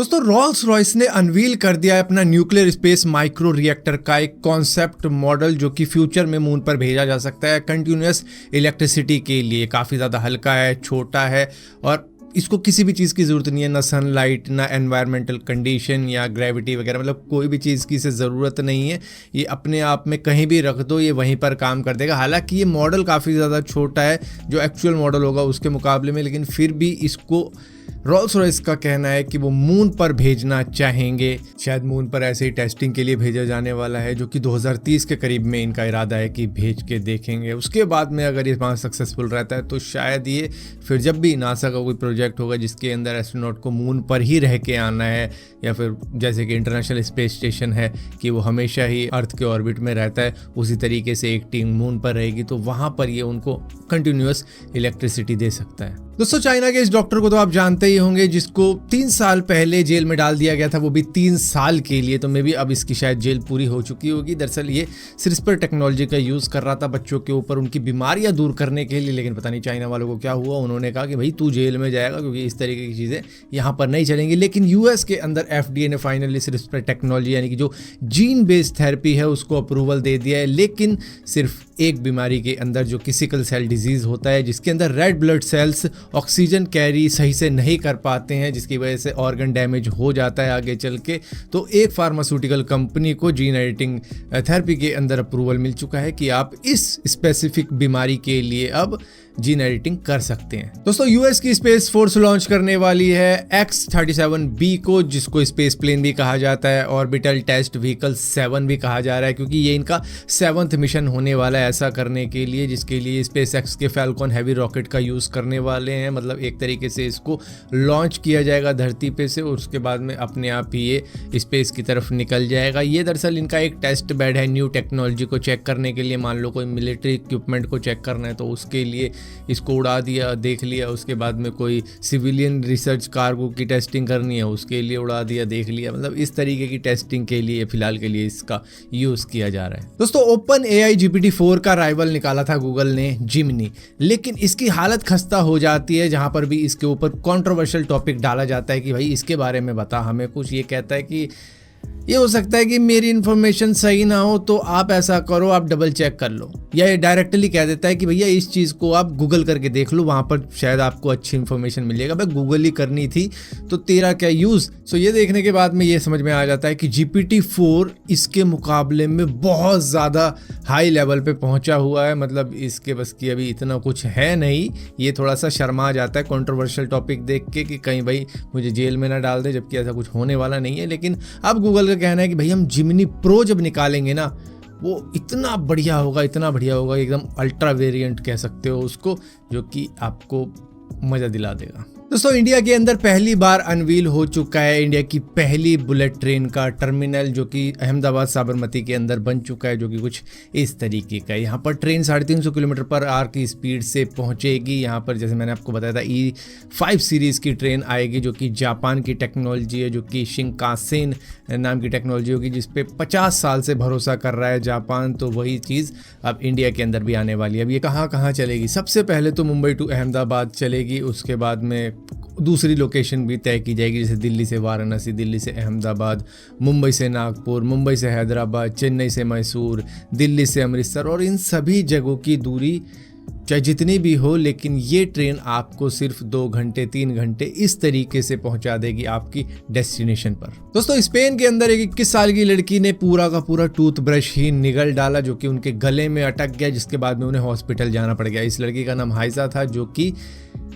दोस्तों Rolls Royce ने unveil कर दिया है अपना न्यूक्लियर स्पेस माइक्रो रिएक्टर का एक कॉन्सेप्ट मॉडल जो कि फ्यूचर में मून पर भेजा जा सकता है कंटिन्यूअस इलेक्ट्रिसिटी के लिए। काफ़ी ज़्यादा हल्का है, छोटा है और इसको किसी भी चीज़ की ज़रूरत नहीं है, ना सनलाइट, ना एनवायरमेंटल कंडीशन या ग्रेविटी वगैरह, मतलब कोई भी चीज़ की इसे ज़रूरत नहीं है। ये अपने आप में कहीं भी रख दो, ये वहीं पर काम कर देगा। हालांकि ये मॉडल काफ़ी ज़्यादा छोटा है जो एक्चुअल मॉडल होगा उसके मुकाबले में, लेकिन फिर भी इसको रॉल्स रॉयस का कहना है कि वो मून पर भेजना चाहेंगे। शायद मून पर ऐसे ही टेस्टिंग के लिए भेजा जाने वाला है, जो कि 2030 के करीब में इनका इरादा है कि भेज के देखेंगे। उसके बाद में अगर ये वहाँ सक्सेसफुल रहता है तो शायद ये फिर जब भी नासा का कोई प्रोजेक्ट होगा जिसके अंदर एस्ट्रोनॉट को मून पर ही रह के आना है, या फिर जैसे कि इंटरनेशनल स्पेस स्टेशन है कि वो हमेशा ही अर्थ के ऑर्बिट में रहता है, उसी तरीके से एक टीम मून पर रहेगी, तो वहाँ पर ये उनको कंटिन्यूअस इलेक्ट्रिसिटी दे सकता है। दोस्तों चाइना के इस डॉक्टर को तो आप जानते ही होंगे जिसको 3 साल पहले जेल में डाल दिया गया था, वो भी 3 साल के लिए। तो मे भी अब इसकी शायद जेल पूरी हो चुकी होगी। दरअसल ये CRISPR टेक्नोलॉजी का यूज़ कर रहा था बच्चों के ऊपर उनकी बीमारियां दूर करने के लिए, लेकिन पता नहीं चाइना वालों को क्या हुआ। उन्होंने कहा कि भाई तू जेल में जाएगा क्योंकि इस तरीके की चीज़ें यहाँ पर नहीं चलेंगी। लेकिन US के अंदर FDA ने फाइनली CRISPR टेक्नोलॉजी यानी कि जो जीन बेस्ड थेरेपी है उसको अप्रूवल दे दिया है, लेकिन सिर्फ एक बीमारी के अंदर जो कि सिकल सेल डिजीज़ होता है, जिसके अंदर red blood cells oxygen carry सही से नहीं कर पाते हैं, जिसकी वजह से ऑर्गन डैमेज हो जाता है आगे चल के। तो एक फार्मास्यूटिकल कंपनी को जीन एडिटिंग थेरेपी के अंदर अप्रूवल मिल चुका है कि आप इस स्पेसिफिक बीमारी के लिए अब जीन एडिटिंग कर सकते हैं। दोस्तों US की स्पेस फोर्स लॉन्च करने वाली है X-37B को, जिसको स्पेस प्लेन भी कहा जाता है, ऑर्बिटल टेस्ट व्हीकल 7 भी कहा जा रहा है, क्योंकि ये इनका 7th मिशन होने वाला है ऐसा करने के लिए, जिसके लिए SpaceX के फैल्कॉन हैवी रॉकेट का यूज़ करने वाले हैं। मतलब एक तरीके से इसको लॉन्च किया जाएगा धरती पे से और उसके बाद में अपने आप ही ये स्पेस की तरफ निकल जाएगा। ये दरअसल इनका एक टेस्ट बेड है न्यू टेक्नोलॉजी को चेक करने के लिए। मान लो कोई मिलिट्री इक्विपमेंट को चेक करना है तो उसके लिए इसको उड़ा दिया, देख लिया। उसके बाद में कोई सिविलियन रिसर्च कार्गो की टेस्टिंग करनी है उसके लिए उड़ा दिया, देख लिया। मतलब इस तरीके की टेस्टिंग के लिए फिलहाल के लिए इसका यूज़ किया जा रहा है। दोस्तों OpenAI GPT-4 का राइवल निकाला था गूगल ने, जिमनी, लेकिन इसकी हालत खस्ता हो जाती है जहां पर भी इसके ऊपर कंट्रोवर्शियल टॉपिक डाला जाता है कि भाई इसके बारे में बता हमें कुछ। ये कहता है कि ये हो सकता है कि मेरी इन्फॉर्मेशन सही ना हो तो आप ऐसा करो, आप डबल चेक कर लो, या ये डायरेक्टली कह देता है कि भैया इस चीज़ को आप गूगल करके देख लो, वहाँ पर शायद आपको अच्छी इन्फॉर्मेशन मिल जाएगा। भाई गूगल ही करनी थी तो तेरा क्या यूज़। सो ये देखने के बाद में ये समझ में आ जाता है कि GPT-4 इसके मुकाबले में बहुत ज़्यादा हाई लेवल पे पहुँचा हुआ है। मतलब इसके बस की अभी इतना कुछ है नहीं। ये थोड़ा सा शर्मा जाता है कंट्रोवर्शियल टॉपिक देख के कि कहीं भाई मुझे जेल में ना डाल दे, जबकि ऐसा कुछ होने वाला नहीं है। लेकिन अब गूगल का कहना है कि भाई हम जिमनी प्रो जब निकालेंगे ना वो इतना बढ़िया होगा, इतना बढ़िया होगा, एकदम अल्ट्रा वेरिएंट कह सकते हो उसको, जो कि आपको मज़ा दिला देगा। दोस्तों इंडिया के अंदर पहली बार अनवील हो चुका है इंडिया की पहली बुलेट ट्रेन का टर्मिनल, जो कि अहमदाबाद साबरमती के अंदर बन चुका है, जो कि कुछ इस तरीके का है। यहाँ पर ट्रेन 350 किलोमीटर पर आवर की स्पीड से पहुँचेगी। यहाँ पर जैसे मैंने आपको बताया था E5 सीरीज़ की ट्रेन आएगी, जो कि जापान की टेक्नोलॉजी है, जो कि शिंकानसेन नाम की टेक्नोलॉजी होगी, जिस पे 50 साल से भरोसा कर रहा है जापान। तो वही चीज़ अब इंडिया के अंदर भी आने वाली है। अब ये कहाँ कहाँ चलेगी? सबसे पहले तो मुंबई टू अहमदाबाद चलेगी, उसके बाद में दूसरी लोकेशन भी तय की जाएगी, जैसे दिल्ली से वाराणसी, दिल्ली से अहमदाबाद, मुंबई से नागपुर, मुंबई से हैदराबाद, चेन्नई से मैसूर, दिल्ली से अमृतसर। और इन सभी जगहों की दूरी चाहे जितनी भी हो, लेकिन ये ट्रेन आपको सिर्फ 2 घंटे 3 घंटे इस तरीके से पहुंचा देगी आपकी डेस्टिनेशन पर। दोस्तों स्पेन के अंदर एक 21 साल की लड़की ने पूरा का पूरा टूथब्रश ही निगल डाला, जो कि उनके गले में अटक गया, जिसके बाद में उन्हें हॉस्पिटल जाना पड़ गया। इस लड़की का नाम हाइजा था, जो कि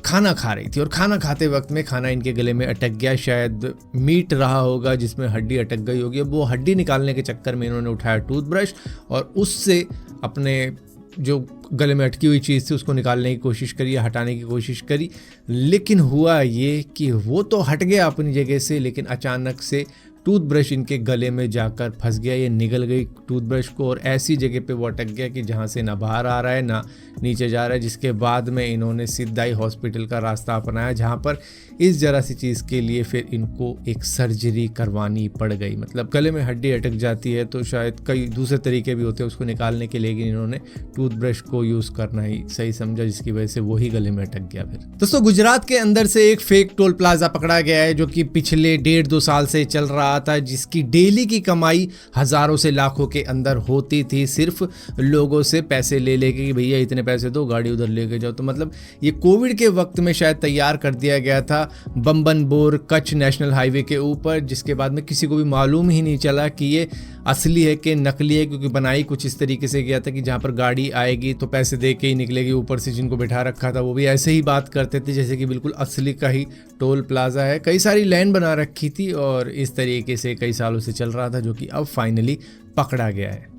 खाना खा रही थी और खाना खाते वक्त में खाना इनके गले में अटक गया। शायद मीट रहा होगा जिसमें हड्डी अटक गई होगी। वो हड्डी निकालने के चक्कर में इन्होंने उठाया टूथब्रश और उससे अपने जो गले में अटकी हुई चीज़ थी उसको निकालने की कोशिश करी, हटाने की कोशिश करी। लेकिन हुआ ये कि वो तो हट गया अपनी जगह से, लेकिन अचानक से टूथब्रश इनके गले में जाकर फंस गया, ये निगल गई टूथब्रश को और ऐसी जगह पे वो अटक गया कि जहाँ से ना बाहर आ रहा है ना नीचे जा रहा है, जिसके बाद में इन्होंने सीधा ही हॉस्पिटल का रास्ता अपनाया, जहाँ पर इस जरा सी चीज़ के लिए फिर इनको एक सर्जरी करवानी पड़ गई। मतलब गले में हड्डी अटक जाती है तो शायद कई दूसरे तरीके भी होते हैं उसको निकालने के, लेकिन इन्होंने टूथब्रश को यूज़ करना ही सही समझा, जिसकी वजह से वही गले में अटक गया। फिर दोस्तों गुजरात के अंदर से एक फेक टोल प्लाजा पकड़ा गया है जो कि पिछले 1.5-2 साल से चल रहा था, जिसकी डेली की कमाई हज़ारों से लाखों के अंदर होती थी, सिर्फ लोगों से पैसे ले लेके कि भैया इतने पैसे दो, गाड़ी उधर लेके जाओ। तो मतलब ये कोविड के वक्त में शायद तैयार कर दिया गया था बम्बनबोर कच्छ नेशनल हाईवे के ऊपर, जिसके बाद में किसी को भी मालूम ही नहीं चला कि ये असली है कि नकली है, क्योंकि बनाई कुछ इस तरीके से गया था कि जहाँ पर गाड़ी आएगी तो पैसे दे के ही निकलेगी। ऊपर से जिनको बैठा रखा था वो भी ऐसे ही बात करते थे जैसे कि बिल्कुल असली का ही टोल प्लाजा है। कई सारी लाइन बना रखी थी और इस तरीके से कई सालों से चल रहा था, जो कि अब फाइनली पकड़ा गया है।